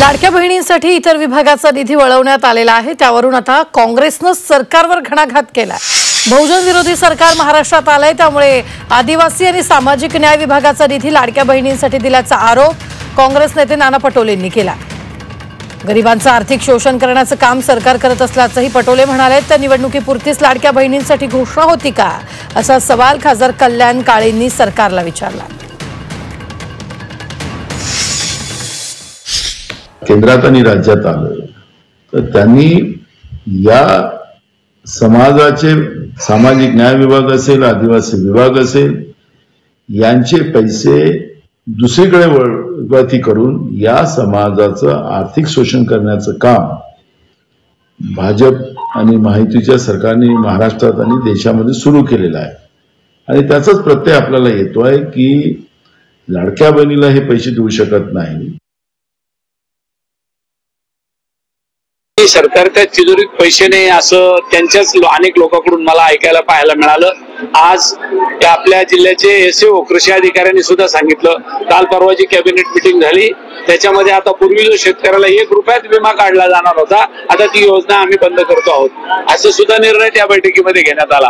लाडक्या बहिणींसाठी इतर विभागाचा निधी वळवण्यात आलेला आहे। त्यावरून आता काँग्रेसने सरकारवर घणाघात केला। बहुजन विरोधी सरकार महाराष्ट्रात आलंय, त्यामुळे आदिवासी आणि सामाजिक न्याय विभागाचा निधी लाडक्या बहिणींसाठी दिल्याचा आरोप काँग्रेस नेते नाना पटोलेंनी केला। गरिबांचं आर्थिक शोषण करण्याचं काम सरकार करत असल्याचंही पटोले म्हणाले। त्या निवडणुकीपुरतीच लाडक्या बहिणींसाठी घोषणा होती का, असा सवाल खासदार कल्याण काळेंनी सरकारला विचारला। केंद्रात आणि राज्यात आलं तर त्यांनी या समाजाचे सामाजिक न्याय विभाग असेल, आदिवासी विभाग असेल, यांचे पैसे दुसरीकडे वळती करून या समाजाचं आर्थिक शोषण करण्याचं काम भाजप आणि महायुतीच्या सरकारने महाराष्ट्रात आणि देशामध्ये सुरू केलेलं आहे। आणि त्याचाच प्रत्यय आपल्याला येतोय की लाडक्या बहिणीला हे पैसे देऊ शकत नाही। सरकारच्या तिजोरीत पैसे नाही असं त्यांच्याच अनेक लोकांकडून मला ऐकायला पाहायला मिळालं। आज त्या आपल्या जिल्ह्याचे एसओ कृषी अधिकाऱ्यांनी सुद्धा सांगितलं, काल परवाची कॅबिनेट मीटिंग झाली, त्याच्यामध्ये आता पूर्वी जो शेतकऱ्याला 1 रुपयात विमा काढला जाणार होता, आता ती योजना आम्ही बंद करतो आहोत, असं सुद्धा निर्णय त्या बैठकीमध्ये घेण्यात आला।